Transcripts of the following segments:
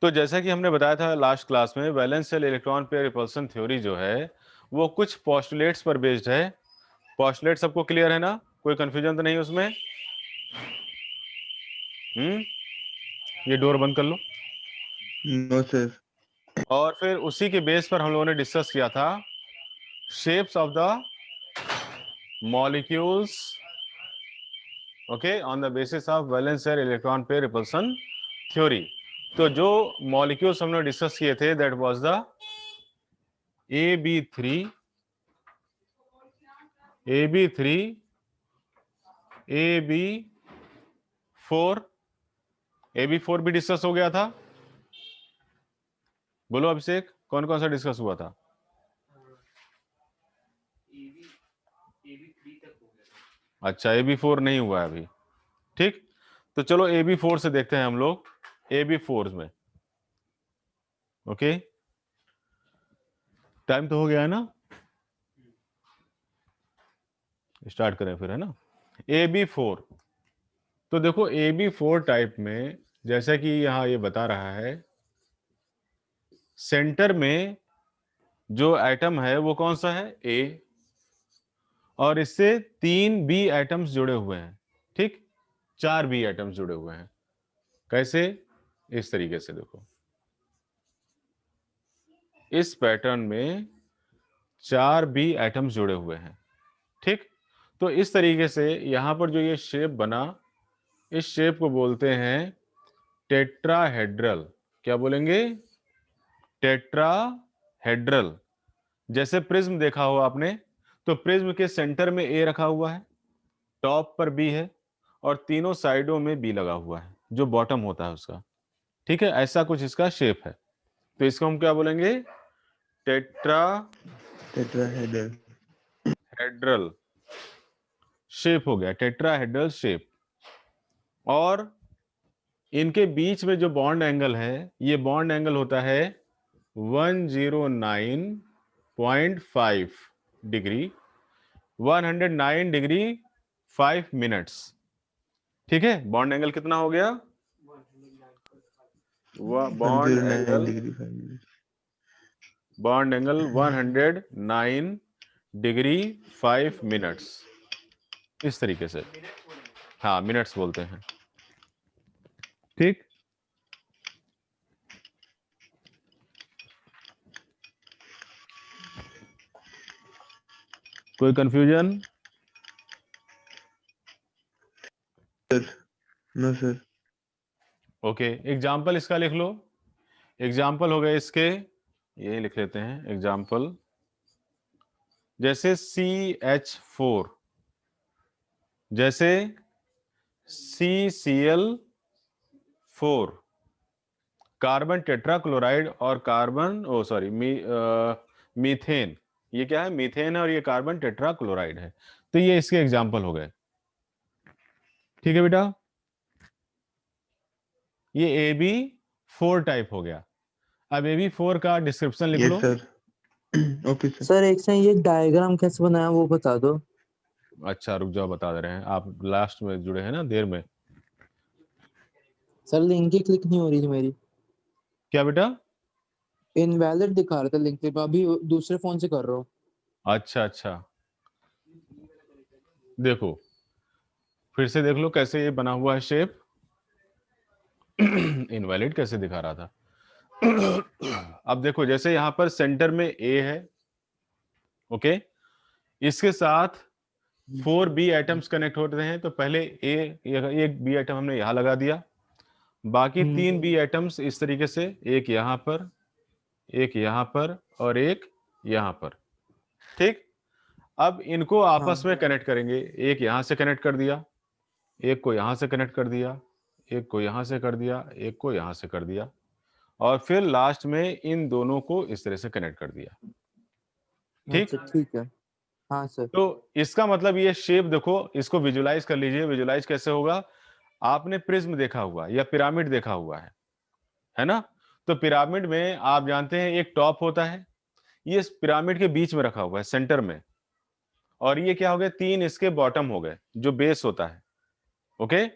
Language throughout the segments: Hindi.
तो जैसा कि हमने बताया था लास्ट क्लास में, valence shell electron pair repulsion theory जो है वो कुछ पोस्टुलेट्स पर बेस्ड है। पोस्टुलेट सबको क्लियर है ना? कोई कंफ्यूजन तो नहीं उसमें? ये डोर बंद कर लो। No sir. और फिर उसी के बेस पर हम लोगों ने डिस्कस किया था shapes of the molecules, okay, on the basis of valence shell electron pair repulsion theory. तो जो मॉलिक्यूल्स हमने डिस्कस किए थे that was the AB3, AB3, AB4, AB4 भी डिस्कस हो गया था। बोलो अभिषेक, कौन कौन सा डिस्कस हुआ था? अच्छा, AB4 नहीं हुआ है अभी। ठीक, तो चलो AB4 से देखते हैं हम लोग। AB4 में ओके, टाइम तो हो गया है ना? स्टार्ट करें फिर, है ना? AB4, तो देखो AB4 टाइप में जैसा कि यहां ये बता रहा है, सेंटर में जो एटम है वो कौन सा है? A, और इससे 3 B एटम्स जुड़े हुए हैं। ठीक, 4 B एटम्स जुड़े हुए हैं। कैसे? इस तरीके से देखो, इस पैटर्न में 4 B एटम्स जुड़े हुए हैं। ठीक, तो इस तरीके से यहां पर जो ये शेप बना, इस शेप को बोलते हैं टेट्राहेड्रल। क्या बोलेंगे? टेट्राहेड्रल। जैसे प्रिज्म देखा हो आपने, तो प्रिज्म के सेंटर में ए रखा हुआ है, टॉप पर बी है, और तीनों साइडों में बी लगा हुआ है जो बॉटम होता है उसका। ठीक है, ऐसा कुछ इसका शेप है। तो इसको हम क्या बोलेंगे? टेट्राहेड्रल शेप हो गया, टेट्राहेड्रल शेप। और इनके बीच में जो बॉन्ड एंगल है, ये बॉन्ड एंगल होता है 109.5 डिग्री, 109 डिग्री 5 मिनट्स। ठीक है, बॉन्ड एंगल कितना हो गया? Bond 109 angle, degree 5 minute. Bond angle 109 degree 5 minutes, इस तरीके से। हाँ, मिनट्स बोलते हैं। ठीक, कोई confusion? Sir no sir. Okay, example इसका लिख लो। एग्जाम्पल हो गए इसके, ये लिख लेते हैं एग्जाम्पल। जैसे CH4, जैसे CCl4, कार्बन टेट्राक्लोराइड और कार्बन मीथेन। ये क्या है? मीथेन है, और ये कार्बन टेट्राक्लोराइड है। तो ये इसके एग्जाम्पल हो गए। ठीक है बेटा, ये AB4 टाइप हो गया। अब AB4 का डिस्क्रिप्शन लिख यस लो। सर। Okay sir. सर एक से ये डायग्राम कैसे बनाया वो बता दो। अच्छा, रुक जाओ, बता दे रहे हैं। आप लास्ट में जुड़े हैं ना, देर में। सर लिंक ही क्लिक नहीं हो रही थी मेरी, क्या बेटा? इनवैलिड दिखा रहा था लिंक क्लिक, अभी दूसरे फोन से कर रहा हूँ। अच्छा अच्छा, देखो फिर से देख लो कैसे ये बना हुआ है शेप। इनवैलिड कैसे दिखा रहा था? अब देखो, जैसे यहां पर सेंटर में ए है, ओके, इसके साथ 4 बी एटम्स कनेक्ट होते हैं। तो पहले एक बी एटम हमने यहां लगा दिया, बाकी 3 बी एटम्स इस तरीके से, एक यहां पर, एक यहां पर, और एक यहां पर। ठीक, अब इनको आपस में कनेक्ट करेंगे। एक यहां से कनेक्ट कर दिया, एक को यहां से कनेक्ट कर दिया, एक को यहां से कर दिया, एक को यहां से कर दिया, और फिर लास्ट में इन दोनों को इस तरह से कनेक्ट कर दिया। ठीक, अच्छा ठीक है। हाँ सर। तो इसका मतलब ये शेप देखो, इसको विजुलाइज कर लीजिए। विजुलाइज कैसे होगा? आपने प्रिज्म देखा हुआ या पिरामिड देखा हुआ है ना? तो पिरामिड में आप जानते हैं एक टॉप होता है, ये इस पिरामिड के बीच में रखा हुआ है, सेंटर में। और ये क्या हो गए? 3 इसके बॉटम हो गए, जो बेस होता है। ओके,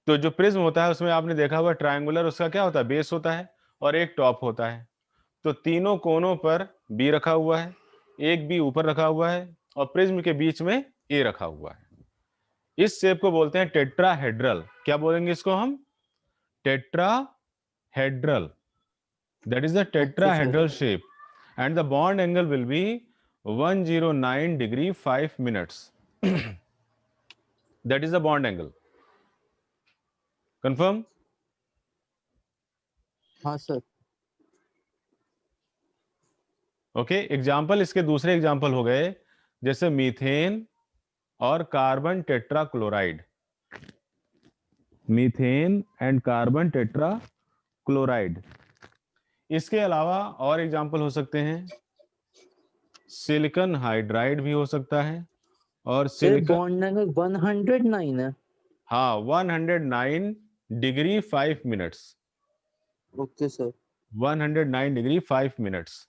तो जो प्रिज्म होता है उसमें आपने देखा हुआ ट्रायंगुलर, उसका क्या होता है, बेस होता है और एक टॉप होता है। तो तीनों कोनों पर बी रखा हुआ है, एक बी ऊपर रखा हुआ है और प्रिज्म के बीच में ए रखा हुआ है। इस शेप को बोलते हैं टेट्राहेड्रल। क्या बोलेंगे इसको हम? Tetrahedral. That is the tetrahedral shape, and the bond angle will be 109 degree 5 minutes. That is the bond angle. Confirm? हाँ सर। ओके, एग्जाम्पल इसके दूसरे एग्जाम्पल हो गए जैसे मीथेन और carbon tetrachloride. Methane and carbon tetrachloride. इसके अलावा और एग्जाम्पल हो सकते हैं, सिलिकॉन हाइड्राइड भी हो सकता है और सर सिलिकॉन, बॉन्ड एंगल 109 है। हाँ 109 degree 5 minutes. Okay sir. 109 degree 5 minutes.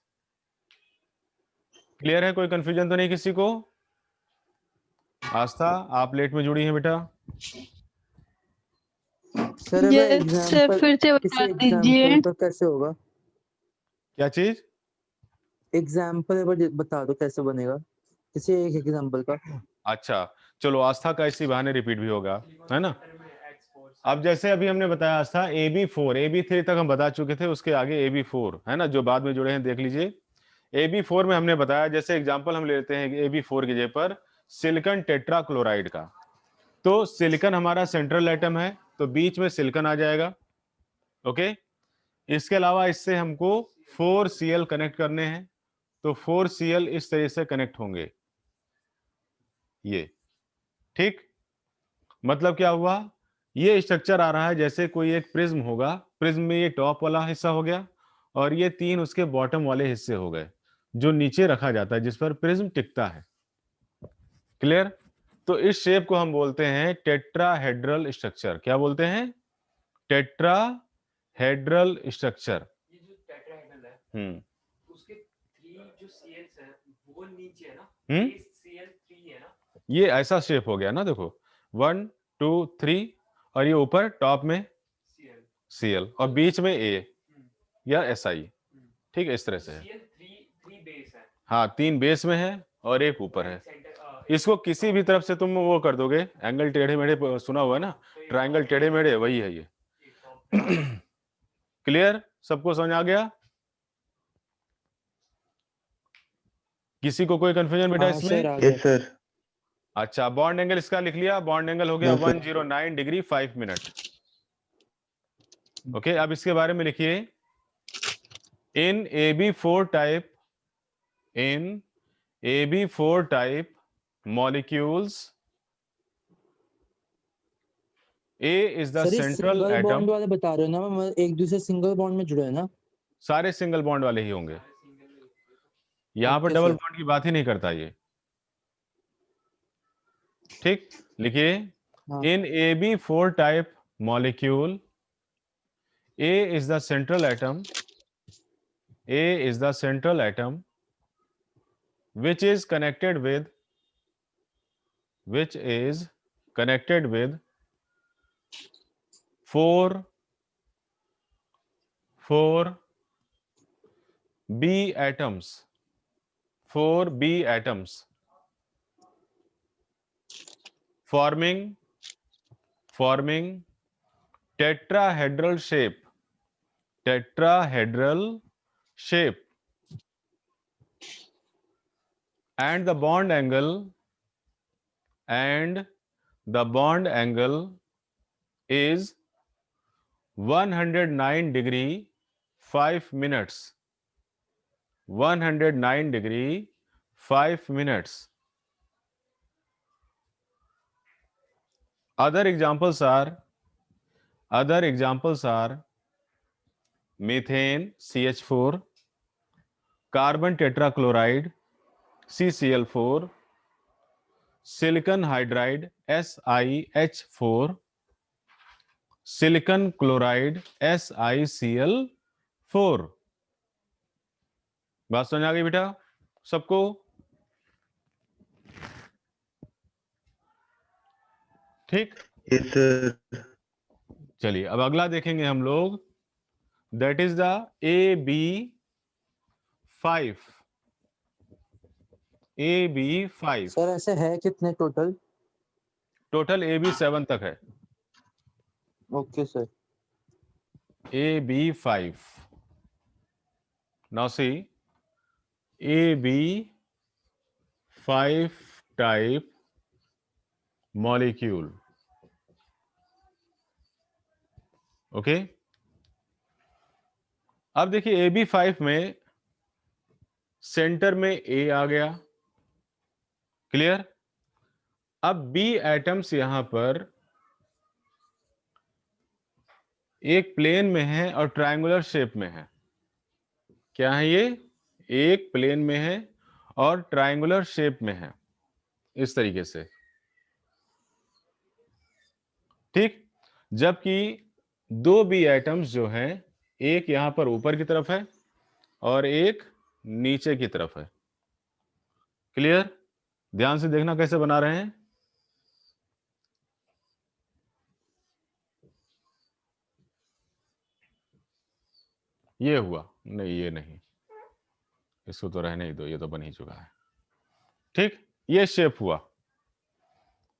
Clear है? कोई कंफ्यूजन तो नहीं किसी को? आस्था, आप लेट में जुड़ी हैं बेटा। सर ये अगर सर एग्जांपल फिर से किसी बता दीजिए। एग्जांपल पर कैसे होगा? क्या चीज? एग्जांपल पर बता दो कैसे बनेगा, किसी एक एग्जांपल का। अच्छा चलो, आस्था का इसी बहाने रिपीट भी होगा, है ना। अब जैसे अभी हमने बताया आस्था, AB4 AB3 तक हम बता चुके थे, उसके आगे AB4 है ना, जो बाद में जुड़े हैं देख लीजिए। AB4 में हमने बताया, जैसे एग्जांपल हम लेते हैं AB4 की जगह पर सिलिकॉन टेट्राक्लोराइड का। तो सिलिकॉन हमारा सेंट्रल एटम है, तो बीच में सिलिकॉन आ जाएगा। ओके, इसके अलावा इससे हमको 4Cl कनेक्ट करने हैं, तो 4Cl इस तरह से कनेक्ट होंगे, ये ठीक। मतलब क्या हुआ, ये स्ट्रक्चर आ रहा है जैसे कोई एक प्रिज्म होगा, प्रिज्म में ये टॉप वाला हिस्सा हो गया और ये तीन उसके बॉटम वाले हिस्से हो गए जो नीचे रखा जाता है, जिस पर प्रिज्म टिकता है। क्लियर? तो इस शेप को हम बोलते हैं टेट्राहेड्रल स्ट्रक्चर। क्या बोलते हैं? Tetrahedral structure. ये जो टेट्राहेड्रल है, उसके 3 जो सीएल्स है वो नीचे है ना, बेस सीएल 3 है ना, ये ऐसा शेप हो गया ना, देखो 1 2 3 और ये ऊपर टॉप में सीएल Cl और बीच में A या Si। ठीक है, इस तरह से है। सीएल 3 बेस है, हाँ, 3 बेस में है और एक ऊपर है। सेंटर इसको किसी भी तरफ से तुम वो कर दोगे, एंगल टेढ़े मेढ़े सुना हुआ है ना, ट्रायंगल टेढ़े मेढ़े, वही है ये। क्लियर? सबको समझ आ गया? किसी को कोई कंफ्यूजन बेटा हाँ इसमें? सर आ गया। Yes sir. अच्छा, बॉन्ड एंगल इसका लिख लिया, बॉन्ड एंगल हो गया No, sir. 109 degree 5 minute. Okay, अब इसके बारे में लिखिए, इन AB4 type, in AB4 type molecules, A is the sir ये central सिंगल atom। बॉन्ड वाले बता रहे हो ना, मैं एक दूसरे सिंगल बॉन्ड में जुड़े हैं ना? सारे सिंगल बॉन्ड वाले ही होंगे, यहाँ पर ओके डबल सर। बॉन्ड की बात ही नहीं करता ये। ठीक, लिखिए, हाँ। in AB4 type molecule, A is the central atom, A is the central atom which is connected with 4 B atoms, 4 B atoms, forming tetrahedral shape, and the bond angle is 109 degree 5 minutes. 109 degree 5 minutes. Other examples are methane CH4, carbon tetrachloride CCl4, silicon hydride SiH4, silicon chloride SiCl4। बात समझ आ गई बेटा सबको? ठीक, यस सर। चलिए अब अगला देखेंगे हम लोग, that is the AB5। AB5 sir ऐसे है कितने टोटल? टोटल AB7 तक है। Okay sir. AB5 now see AB5 type molecule, okay. अब देखिए AB5 में सेंटर में A आ गया, क्लियर। अब B एटम्स यहां पर एक प्लेन में है और ट्रायंगुलर शेप में है। क्या है ये? एक प्लेन में है और ट्रायंगुलर शेप में है, इस तरीके से, ठीक। जबकि दो बी एटम्स जो हैं, एक यहां पर ऊपर की तरफ है और एक नीचे की तरफ है, क्लियर। ध्यान से देखना कैसे बना रहे हैं। ये हुआ नहीं, ये नहीं, इसको तो रहने ही दो, ये तो बन ही चुका है, ठीक। ये शेप हुआ,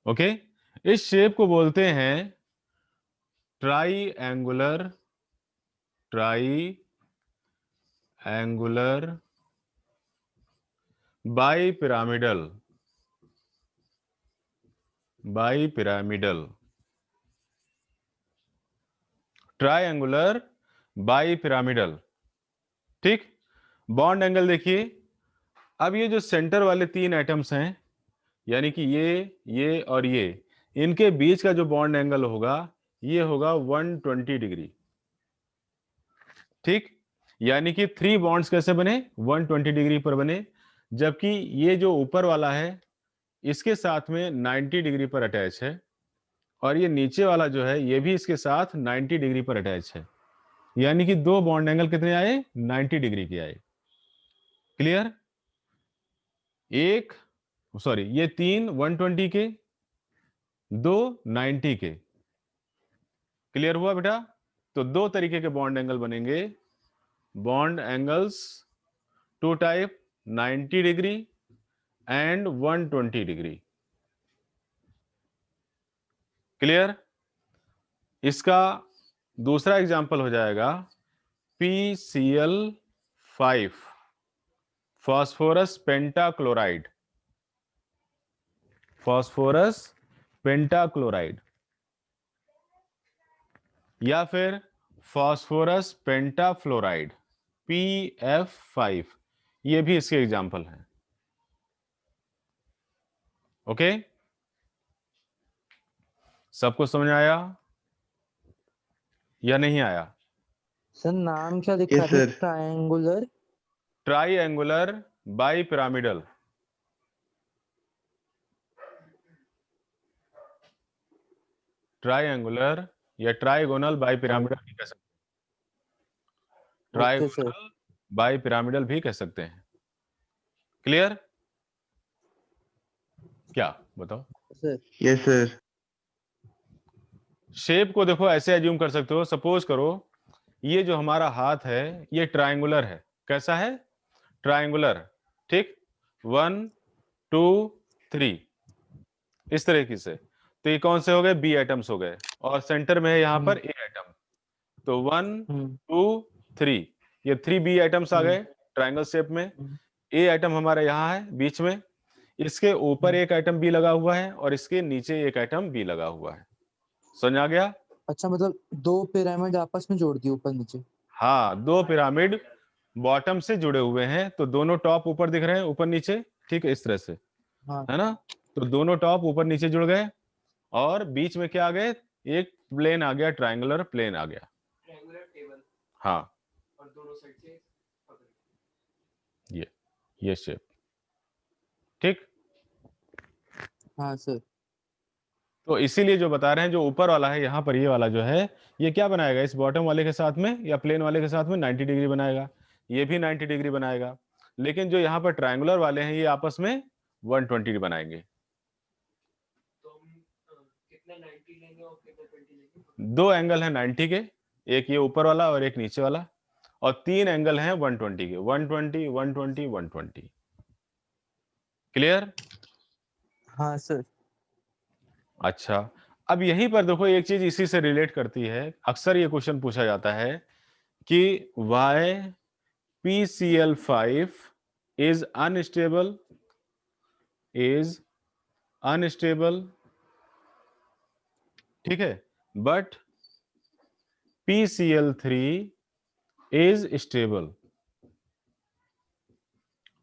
ओके। इस शेप को बोलते हैं try angular bipyramidal triangular bipyramidal, ठीक। बॉन्ड एंगल देखिए। अब ये जो सेंटर वाले तीन एटम्स हैं, यानी कि ये और ये, इनके बीच का जो बॉन्ड एंगल होगा, ये होगा 120 डिग्री, ठीक। यानी कि 3 बॉन्ड्स कैसे बने? 120 डिग्री पर बने। जबकि ये जो ऊपर वाला है, इसके साथ में 90 डिग्री पर अटैच है, और ये नीचे वाला जो है, ये भी इसके साथ 90 डिग्री पर अटैच है। यानी कि दो बॉन्ड एंगल कितने आए? 90 डिग्री के आए, क्लियर। ये तीन 120 के, दो 90 के, क्लियर हुआ बेटा। तो दो तरीके के बॉन्ड एंगल बनेंगे, bond angles two type, 90 degree and 120 degree, clear. इसका दूसरा एग्जांपल हो जाएगा PCl5, फास्फोरस पेंटाक्लोराइड, या फिर फास्फोरस पेंटाफ्लोराइड, PF5। ये भी इसके एग्जांपल हैं, ओके। सबको समझ आया या नहीं आया? सर नाम क्या लिखा Yes, है? sir. Triangular triangular bipyramidal, triangular या ट्राइगोनल बाईपिरामिडल भी कह सकते हैं, ओके सर। ट्राइगोनल बाईपिरामिडल भी कह सकते हैं, क्लियर। क्या बताओ? Sir Yes, sir. शेप को देखो ऐसे एज्यूम कर सकते हो, सपोज करो ये जो हमारा हाथ है, ये ट्रायंगुलर है। कैसा है? ट्रायंगुलर, ठीक। 1 2 3 इस तरीके से। तो ये कौन से हो गए? बी एटम्स हो गए, और सेंटर में है यहां पर ए एटम। तो 1 2 3, ये 3 बी एटम्स आ गए ट्रायंगल शेप में। ए एटम हमारा यहाँ है बीच में, इसके ऊपर एक एटम बी लगा हुआ है, और इसके नीचे एक एटम बी लगा हुआ है। समझ आ गया? अच्छा, मतलब दो पिरामिड आपस में जोड़ दिए ऊपर नीचे। हाँ, दो पिरामिड बॉटम से जुड़े हुए हैं, तो दोनों टॉप ऊपर दिख रहे हैं, ऊपर नीचे, ठीक है, इस तरह से, हाँ है ना। तो दोनों टॉप ऊपर नीचे जुड़ गए, और बीच में क्या आ गए? एक प्लेन आ गया, ट्रायंगुलर प्लेन आ गया। ट्रायंगुलर टेबल हाँ, और दोनों साइड से पकड़ ये शेप, ठीक। हाँ सर। तो इसीलिए जो बता रहे हैं, जो ऊपर वाला है यहाँ पर, ये वाला जो है, ये क्या बनाएगा? इस बॉटम वाले के साथ में या प्लेन वाले के साथ में 90 डिग्री बनाएगा, ये भी 90 डिग्री बनाएगा। लेकिन जो यहाँ पर ट्रायंगुलर वाले हैं, ये आपस में 120 बनाएंगे। तो हम कितने 90 लेंगे और कितने 20 लेंगे? दो एंगल है 90 के, एक ये ऊपर वाला और एक नीचे वाला, और तीन एंगल हैं 120 के, 120, 120, 120। क्लियर? हाँ सर। अच्छा, अब यहीं पर देखो एक चीज इसी से रिलेट करती है, अक्सर ये क्वेश्चन पूछा जाता है कि वाई PCl5 is unstable, ठीक है, बट PCl3 is stable।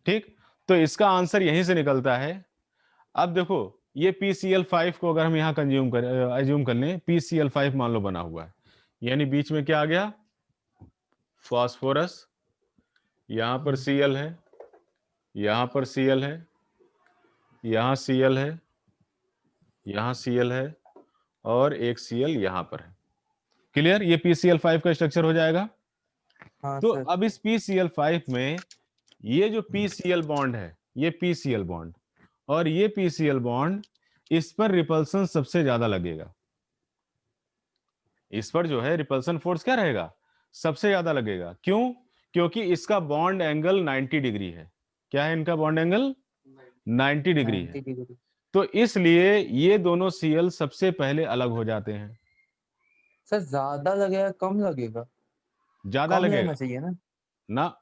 ठीक, तो इसका आंसर यहीं से निकलता है। अब देखो ये PCl5 को अगर हम यहां एज्यूम कर लें, PCl5 मान लो बना हुआ है, यानी बीच में क्या आ गया, फास्फोरस, यहां पर Cl है, यहां पर Cl है, यहां Cl है, यहां Cl है, और एक Cl यहां पर है। क्लियर? ये PCl5 का स्ट्रक्चर हो जाएगा। हाँ तो सर। अब इस PCl5 में ये जो PCl बॉन्ड है, ये PCl बॉन्ड और ये PCl बॉन्ड, इस पर रिपल्सन सबसे ज्यादा लगेगा। इस पर जो है रिपल्सन फोर्स क्या रहेगा, सबसे ज्यादा लगेगा। क्यों? क्योंकि इसका बॉन्ड एंगल 90 डिग्री है। क्या है इनका बॉन्ड एंगल? 90 डिग्री 90 है। डिग्री। तो इसलिए ये दोनों Cl सबसे पहले अलग हो जाते हैं। सर ज्यादा लगेगा कम लगेगा? ज्यादा कम लेना लगेगा चाहिए ना। ना,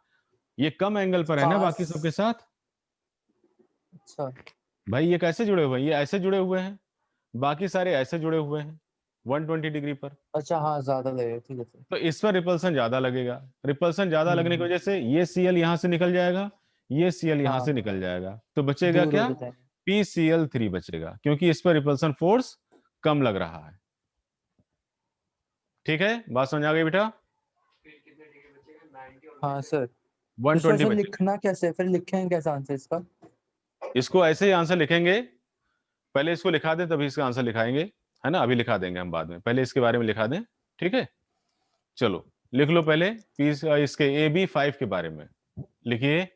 ये कम एंगल पर है ना पास। बाकी सबके साथ। अच्छा। भाई ये कैसे जुड़े हुए हैं, ये ऐसे जुड़े हुए हैं, बाकी सारे ऐसे जुड़े हुए हैं 120 डिग्री पर। अच्छा हाँ ज्यादा लगेगा, ठीक है सर। तो इस पर रिपल्सन ज्यादा लगेगा। रिपल्सन ज्यादा लगने की हम्म। वजह से ये Cl यहां से निकल जाएगा, ये Cl यहां से हाँ निकल जाएगा, तो बचेगा दूर क्या, हो जाएगा। PCl3 बचेगा, क्योंकि इस पर रिपल्सन फोर्स कम लग रहा है। ठीक है, बात समझ आ गई बेटा? फिर कितने डिग्री बचेगा, 90 और हाँ सर। 120 सर बचेगा। लिखना कैसे, फिर लिखेंगे कैसे आंसर इसका? इसको ऐसे ही आंसर लिखेंगे, पहले इसको लिखा दें तभी इसका आंसर लिखाएंगे, है ना, अभी लिखा देंगे हम बाद में, पहले इसके बारे में लिखा दें। ठीक है, चलो लिख लो पहले इसके AB5 के बारे में लिखिए।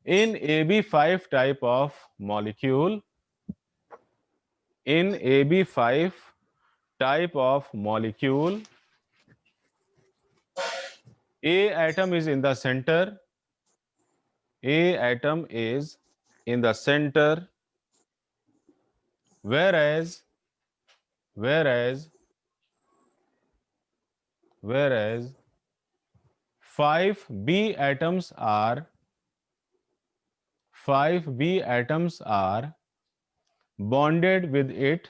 इन AB5 type of molecule, in AB5 type of molecule, A atom is in the center, A atom is in the center, whereas 5B atoms are bonded with it,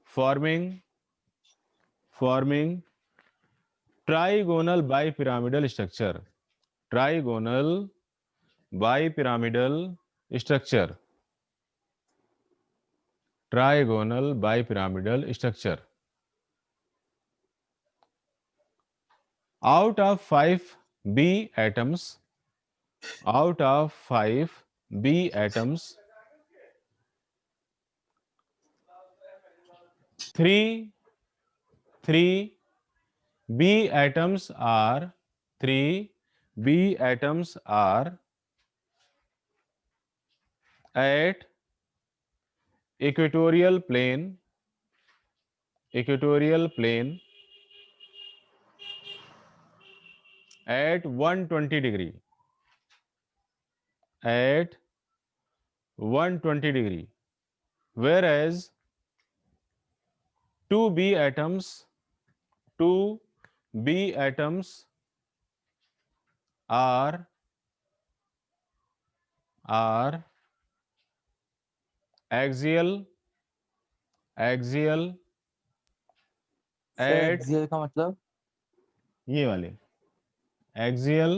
forming trigonal bipyramidal structure, trigonal bipyramidal structure, trigonal bipyramidal structure. Out of 5B atoms, 3 B atoms are 3B atoms are at equatorial plane at 120 degree, at 120 degree, whereas 2B atoms are axial sir at, axial का मतलब? ये वाले axial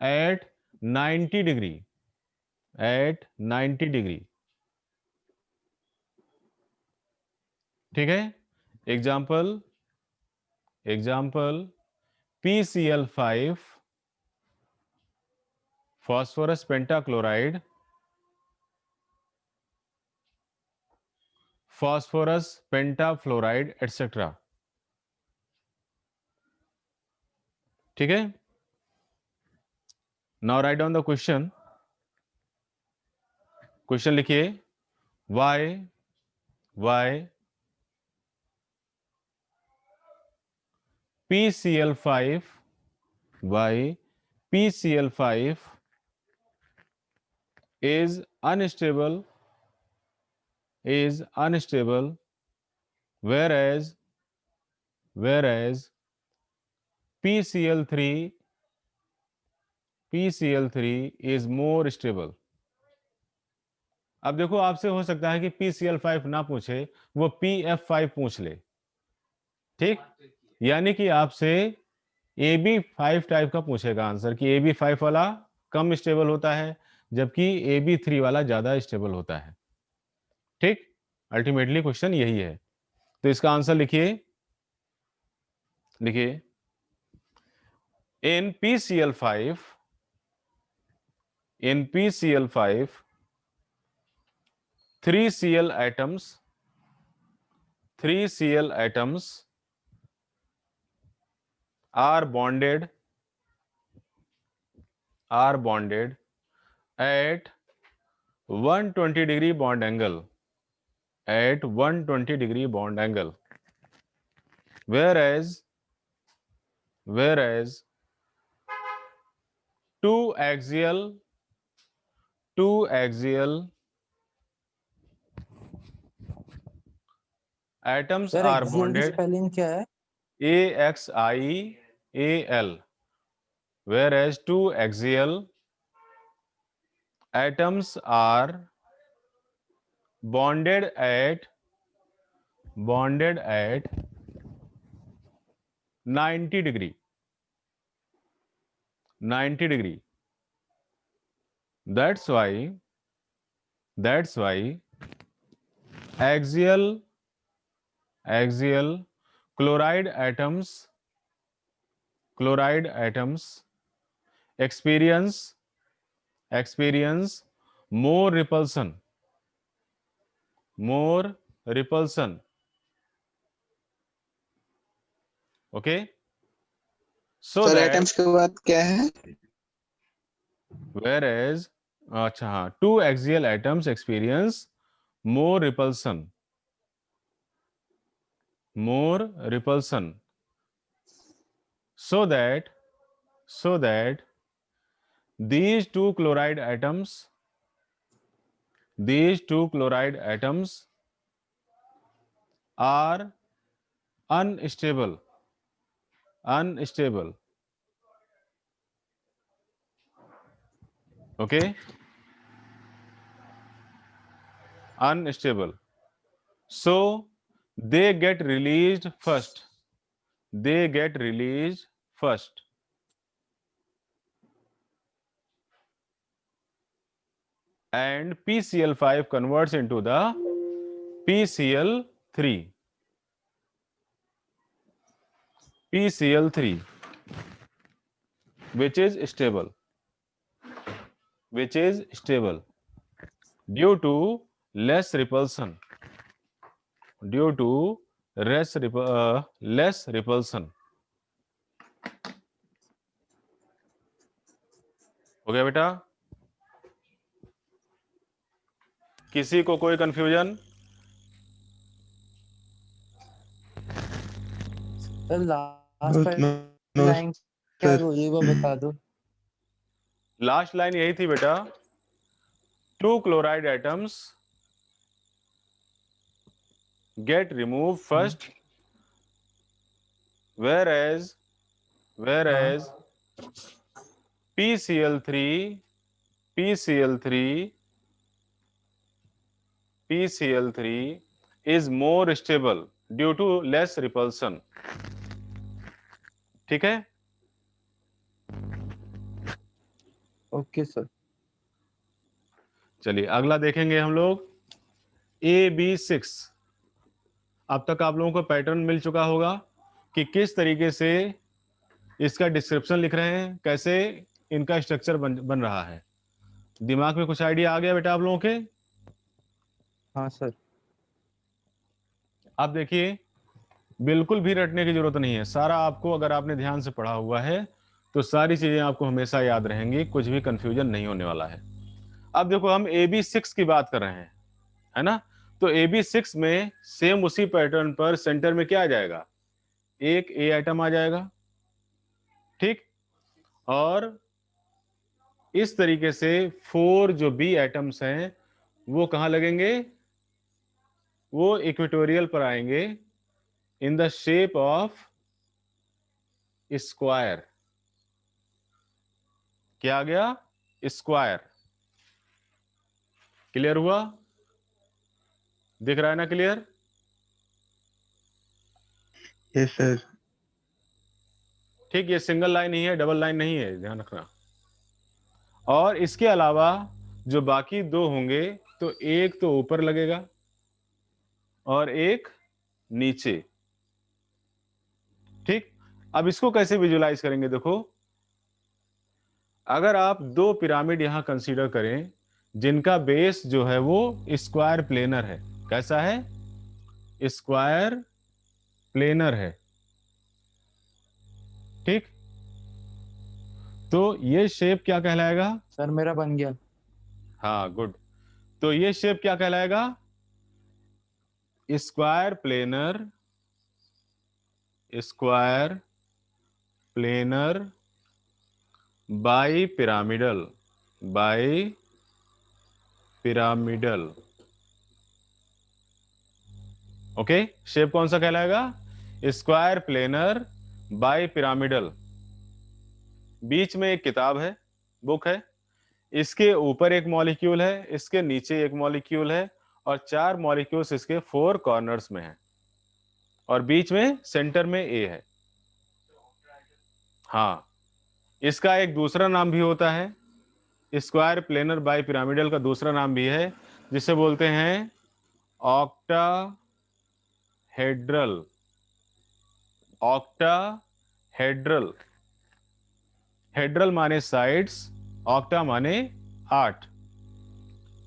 at 90 degree, at 90 degree। ठीक है, example PCl5 phosphorus pentachloride, phosphorus pentafluoride etc। ठीक है, now write down the question लिखिए। y PCl5 y PCl5 is unstable, whereas PCl3 is more stable. अब देखो, आपसे हो सकता है कि PCl5 ना पूछे, वो PF5 पूछ ले, ठीक? यानी कि आपसे AB5 टाइप का पूछेगा आंसर, कि AB5 वाला कम स्टेबल होता है जबकि AB3 वाला ज्यादा स्टेबल होता है, ठीक? अल्टीमेटली क्वेश्चन यही है। तो इसका आंसर लिखिए in PCl5 3 Cl atoms are bonded at 120-degree bond angle, whereas two axial atoms sir are axial की bonded स्पेलिंग क्या है? AXIAL, whereas two axial atoms are bonded at 90 degree. That's why axial chloride atoms experience more repulsion. Okay, so sir that atoms के बाद क्या है? whereas अच्छा हाँ, two axial atoms experience more repulsion, so that these two chloride atoms are unstable. Okay, unstable, so they get released first. And PCl5 converts into the PCl3, which is stable, due to less repulsion. हो गया बेटा? किसी को कोई कंफ्यूजन? सर लास्ट लाइन क्या बोली वो बता दो। लास्ट लाइन यही थी बेटा, two chloride atoms get removed first, whereas PCl3 is more stable due to less repulsion. ठीक है? Okay sir. चलिए अगला देखेंगे हम लोग AB6। अब तक आप लोगों को पैटर्न मिल चुका होगा कि किस तरीके से इसका डिस्क्रिप्शन लिख रहे हैं, कैसे इनका स्ट्रक्चर बन रहा है। दिमाग में कुछ आइडिया आ गया बेटा आप लोगों के? हाँ सर। अब देखिए, बिल्कुल भी रटने की जरूरत नहीं है, सारा आपको, अगर आपने ध्यान से पढ़ा हुआ है तो सारी चीजें आपको हमेशा याद रहेंगी, कुछ भी कंफ्यूजन नहीं होने वाला है। अब देखो, हम AB6 की बात कर रहे हैं, है ना। तो AB6 में सेम उसी पैटर्न पर सेंटर में क्या आ जाएगा, एक A आइटम आ जाएगा, ठीक। और इस तरीके से 4 जो B एटम्स हैं वो कहां लगेंगे, वो इक्वेटोरियल पर आएंगे in the shape of square. क्या आ गया, स्क्वायर। क्लियर हुआ, दिख रहा है ना क्लियर। Yes sir. ठीक, ये सिंगल लाइन ही है, डबल लाइन नहीं है, ध्यान रखना। और इसके अलावा जो बाकी दो होंगे तो एक तो ऊपर लगेगा और एक नीचे, ठीक। अब इसको कैसे विजुलाइज करेंगे, देखो अगर आप दो पिरामिड यहां कंसीडर करें जिनका बेस जो है वो स्क्वायर प्लेनर है, कैसा है, स्क्वायर प्लेनर है, ठीक। तो ये शेप क्या कहलाएगा, सर मेरा बन गया। हाँ गुड। तो ये शेप क्या कहलाएगा, square planar, square planar bi pyramidal, bi pyramidal. Okay, shape कौन सा कहलाएगा, स्क्वायर प्लेनर बाई पिरामिडल। बीच में एक किताब है, बुक है, इसके ऊपर एक मॉलिक्यूल है, इसके नीचे एक मॉलिक्यूल है और 4 मॉलिक्यूल्स इसके 4 कॉर्नर्स में है और बीच में सेंटर में ए है। हाँ, इसका एक दूसरा नाम भी होता है, स्क्वायर प्लेनर बाई पिरामिडल का दूसरा नाम भी है जिसे बोलते हैं ऑक्टाहेड्रल, ऑक्टाहेड्रल। हेड्रल माने साइड्स, ऑक्टा माने 8,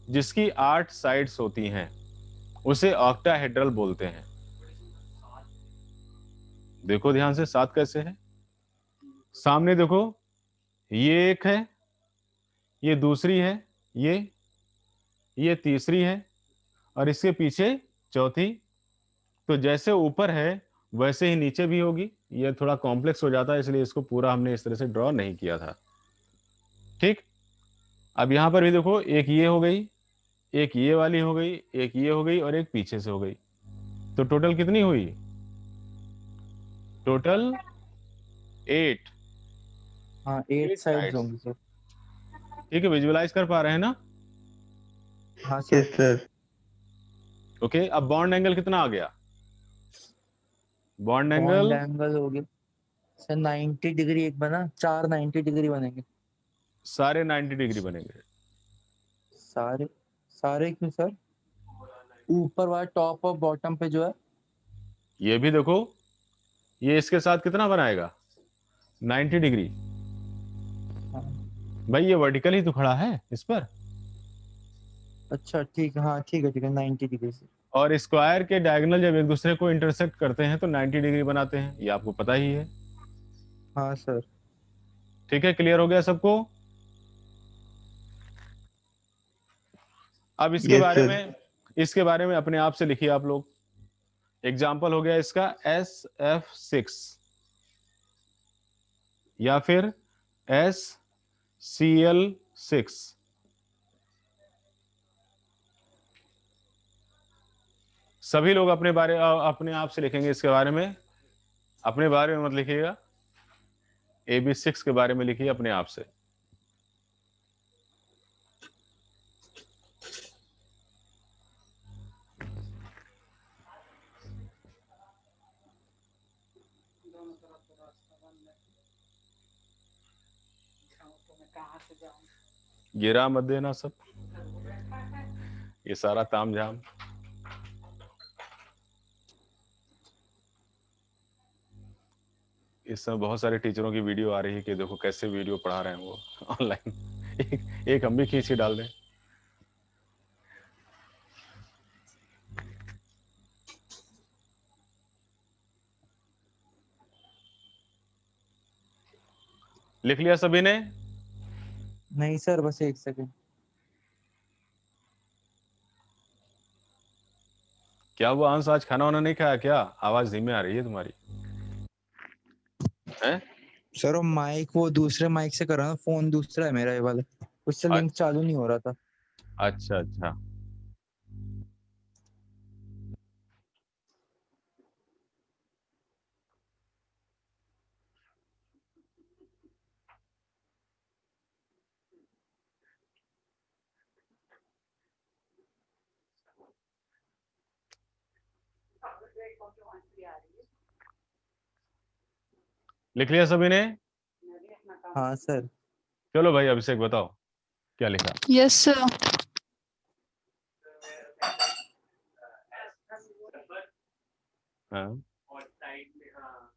जिसकी 8 साइड्स होती हैं उसे ऑक्टाहेड्रल बोलते हैं। देखो ध्यान से, 7 कैसे है, सामने देखो, ये एक है, ये दूसरी है, ये तीसरी है और इसके पीछे चौथी। तो जैसे ऊपर है वैसे ही नीचे भी होगी। ये थोड़ा कॉम्प्लेक्स हो जाता है इसलिए इसको पूरा हमने इस तरह से ड्रॉ नहीं किया था, ठीक। अब यहां पर भी देखो, एक ये हो गई, एक ये वाली हो गई, एक ये हो गई और एक पीछे से हो गई। तो टोटल कितनी हुई, टोटल 8। हाँ 8 8 साइड्स साइड्स, होंगी सर। ठीक है, विजुअलाइज कर पा रहे हैं ना। हाँ सर। Yes sir. ओके, अब बॉन्ड एंगल कितना आ गया, बॉन्ड बॉन्ड एंगल एंगल हो गया सर 90 डिग्री, एक बना, 4 90 डिग्री बनेंगे। सारे 90 डिग्री बनेंगे। सारे, सारे क्यों सर, ऊपर वाला टॉप और बॉटम पे जो है। ये भी देखो, ये इसके साथ कितना बनाएगा, 90 डिग्री। हाँ। भाई ये वर्टिकल ही तो खड़ा है इस पर। अच्छा ठीक है, हाँ ठीक है ठीक है, 90 डिग्री से। और स्क्वायर के डायगोनल जब एक दूसरे को इंटरसेक्ट करते हैं तो 90 डिग्री बनाते हैं, ये आपको पता ही है। हाँ सर। ठीक है, क्लियर हो गया सबको। अब यस सर। इसके बारे में अपने आप से लिखिए आप लोग। एग्जाम्पल हो गया इसका SF6 या फिर SCl6। सभी लोग अपने आप से लिखेंगे इसके बारे में, अपने बारे में मत लिखिएगा, AB6 के बारे में लिखिए अपने आप से। दोनों तरफ तो रास्ता बंद है, जाऊं तो मैं कहाँ से जाऊं। गिरा मत देना सब, उधर वो बैठा है। ये सारा तामझाम। इस समय बहुत सारे टीचरों की वीडियो आ रही है कि देखो कैसे वीडियो पढ़ा रहे हैं वो ऑनलाइन। एक हम भी खींच के डाल दें। लिख लिया सभी ने, नहीं सर, बस एक सेकंड। क्या वो अंश आज खाना वाना नहीं खाया क्या? आवाज धीमे आ रही है तुम्हारी। हैं? सर वो माइक वो दूसरे माइक से कर रहा हूँ, फोन दूसरा है मेरा ये वाला, उससे लिंक चालू नहीं हो रहा था। अच्छा अच्छा। लिख लिया सभी ने? हाँ सर। चलो भाई अभिषेक बताओ क्या लिखा। Yes sir. हाँ और साइड में हाँ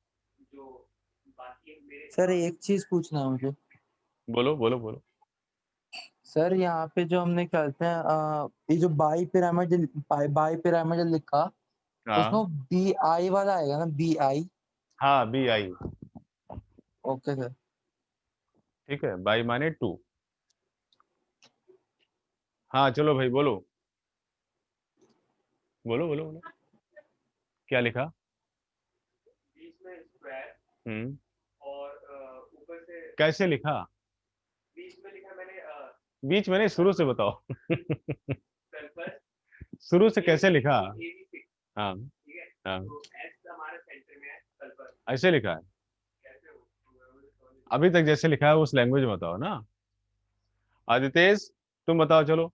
जो बाकी मेरे सर एक चीज पूछना है मुझे। बोलो बोलो बोलो। सर यहाँ पे जो हमने क्या कहते हैं ये जो बाई पिरामिडल लिखा, हाँ उसमें बी आई वाला आएगा ना, बी आई? हाँ बी आई। Okay sir. ठीक है, बाई माने टू। हाँ चलो भाई बोलो बोलो बोलो बोलो। क्या लिखा? बीच में स्क्वायर हम्म। और ऊपर से कैसे लिखा? बीच में लिखा मैंने बीच में नहीं, शुरू से बताओ। सर्कल शुरू से कैसे लिखा? ABC, हाँ ठीक है। हाँ तो एस हमारा सेंटर में है सर्कल, ऐसे लिखा है। कैसे हो अभी तक जैसे लिखा है उस लैंग्वेज में बताओ ना। आदितेश तुम बताओ चलो।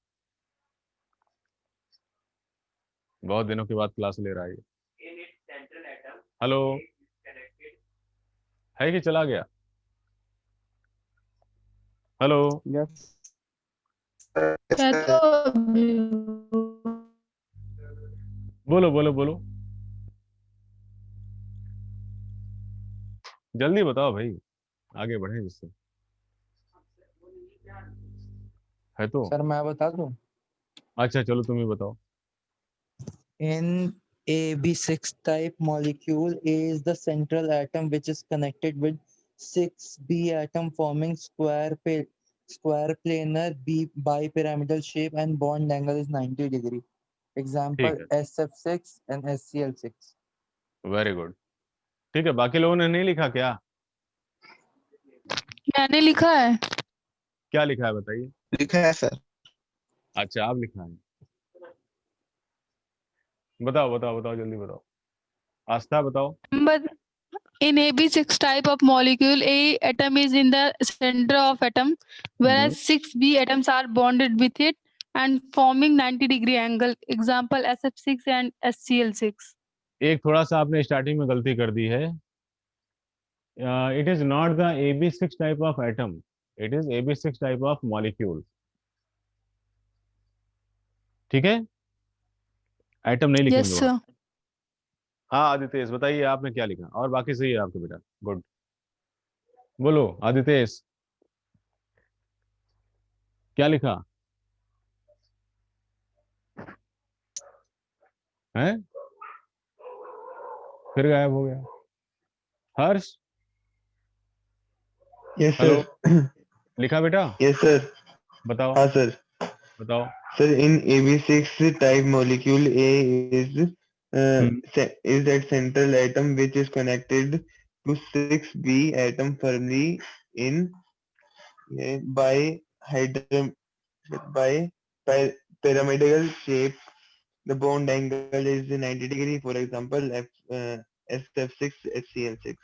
बहुत दिनों के बाद क्लास ले रहा है ये। In its central atom hello, connected है कि चला गया? हेलो। यस क्या तो बोलो बोलो बोलो, जल्दी बताओ भाई, आगे बढ़े जिससे है तो। सर मैं बता दूं। अच्छा चलो तुम ही बताओ। In AB6 type molecule, A is the central atom which is connected with 6B atom forming square planar bipyramidal shape and bond angle is 90 degree. ठीक Example है, SF6 and SCl6. Very good. ठीक है, बाकी लोगों ने नहीं लिखा क्या? मैंने लिखा है। क्या लिखा है बताइए। लिखा है सर। अच्छा आप लिखा है, बताओ बताओ बताओ जल्दी बताओ। आस्था बताओ। But in AB6 type of molecule, A atom is in the center of atom, whereas 6B atoms are bonded with it and forming 90-degree angle. Example SF6 and SCl6. एक थोड़ा सा आपने स्टार्टिंग में गलती कर दी है। It is not the AB6 type of atom, it is AB6 type of molecule. ठीक है, एटम नहीं Yes लिखेंगे वहां। sir. हाँ आदितेश बताइए आपने क्या लिखा, और बाकी सही है आपके बेटा, गुड। बोलो आदितेश क्या लिखा है? फिर गायब हो गया। हर्ष यस हेलो, सर। लिखा बेटा? Yes sir. बताओ हाँ सर। बताओ। Sir, in AB6 type molecule, A hmm, is that central atom which is connected to 6B atom firmly in by hydro by pyramidal shape. The bond angle is 90 degree. For example, SF6 HCl6.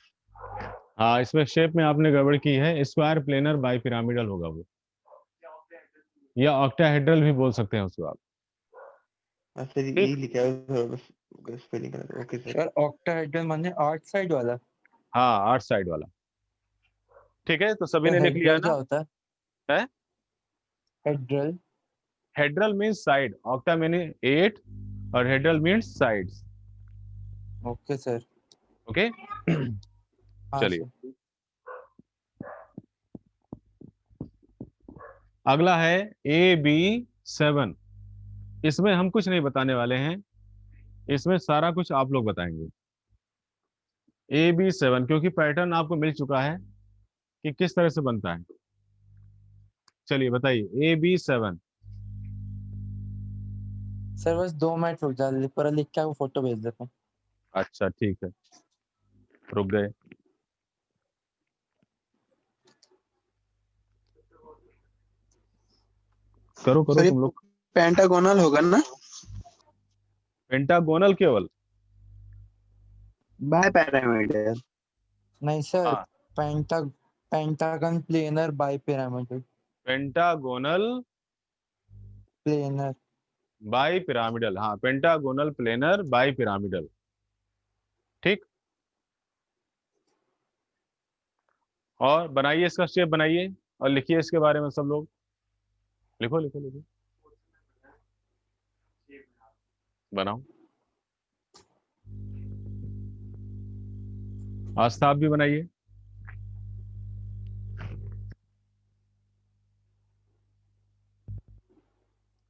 हाँ इसमें शेप में आपने गड़बड़ की है, स्क्वायर प्लेनर बाई पिरामिडल होगा वो, या ऑक्टाहेड्रल भी बोल सकते हैं उसको आप। हाँ सर, यही ठीक, लिखा है बस स्पेलिंग गलत। Okay sir. सर ऑक्टाहेड्रल माने 8 साइड वाला? हाँ आर्ट साइड वाला। ठीक है, तो सभी सर ने लिख लिया हेड्रल क्या ना? होता है? है, hedral? Hedral means side, octa means 8 और hedral means sides. Okay sir. Okay हाँ चलिए सर। अगला है AB7। इसमें हम कुछ नहीं बताने वाले हैं, इसमें सारा कुछ आप लोग बताएंगे। AB7 क्योंकि पैटर्न आपको मिल चुका है कि किस तरह से बनता है। चलिए बताइए AB7। सर बस 2 मिनट रुक जा, पूरा लिख के आपको फोटो भेज देता हूँ। अच्छा ठीक है, रुक गए। करो करो सर ये तुम लोग। पेंटागोनल होगा ना? पेंटागोनल केवल? By parameter. नहीं सर, हाँ, pentagon planar bipyramidal. Pentagonal planar. Bipyramidal, हाँ पेंटागोनल प्लेनर बाई पिरामिडल। ठीक, और बनाइए इसका शेप बनाइए और लिखिए इसके बारे में सब लोग। लिखो लिखो लिखो, बनाओ। आस्था आप भी बनाइए।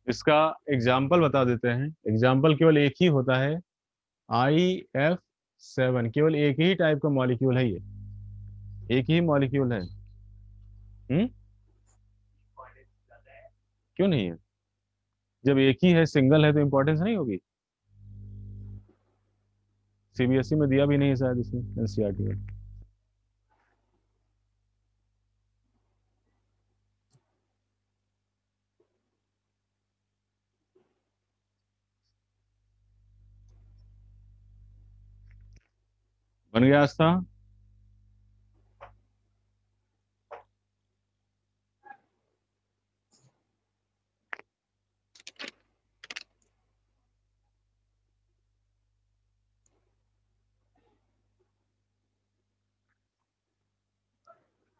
इसका एग्जाम्पल बता देते हैं। एग्जाम्पल केवल एक ही होता है, IF7, केवल एक ही टाइप का मॉलिक्यूल है ये, एक ही मॉलिक्यूल है। क्यों नहीं है? जब एक ही है, सिंगल है, तो इंपॉर्टेंस नहीं होगी। CBSE में दिया भी नहीं है शायद, इसमें NCERT में। बन गया आस्था?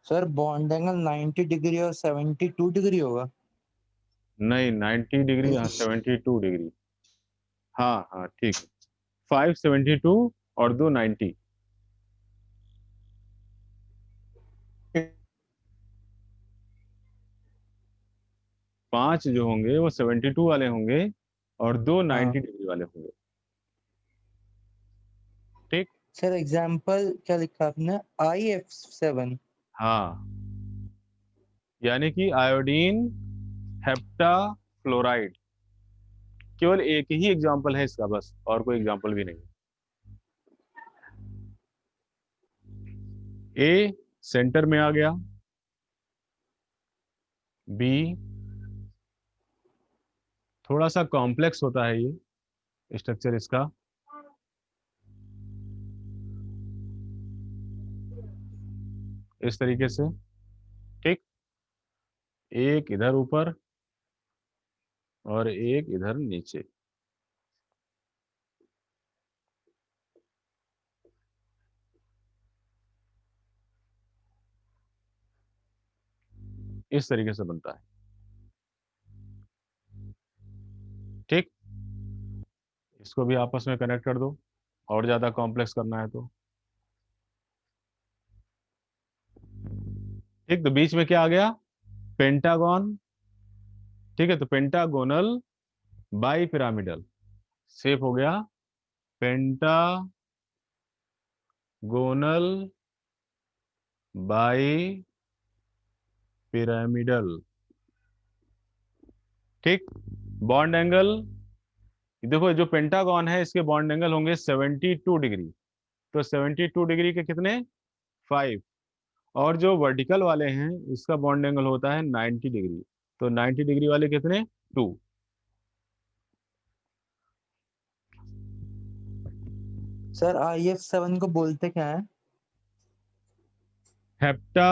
सर बॉन्ड एंगल 90 डिग्री और 72 डिग्री होगा। नहीं, 90 डिग्री, हाँ 72 डिग्री। हाँ हाँ ठीक है, 572 और 290। 5 जो होंगे वो 72 वाले होंगे और 2 हाँ 90 डिग्री वाले होंगे। ठीक, सर, एग्जाम्पल क्या लिखा आपने? IF7। हाँ, यानी कि आयोडीन हेप्टाफ्लोराइड। केवल एक ही एग्जाम्पल है इसका, बस, और कोई एग्जाम्पल भी नहीं। ए सेंटर में आ गया, बी थोड़ा सा कॉम्प्लेक्स होता है ये स्ट्रक्चर इसका, इस तरीके से। ठीक, एक इधर ऊपर और एक इधर नीचे। इस तरीके से बनता है। ठीक, इसको भी आपस में कनेक्ट कर दो, और ज्यादा कॉम्प्लेक्स करना है तो। ठीक, तो बीच में क्या आ गया? पेंटागन। ठीक है, तो पेंटागोनल बाई पिरामिडल शेप हो गया, पेंटागोनल बाई पिरामिडल। ठीक, बॉन्ड एंगल देखो, जो पेंटागन है इसके बॉन्ड एंगल होंगे 72 डिग्री, तो 72 डिग्री के कितने? 5। और जो वर्टिकल वाले हैं इसका बॉन्ड एंगल होता है 90 डिग्री, तो 90 डिग्री वाले कितने? 2। सर IF7 को बोलते क्या है? हेप्टा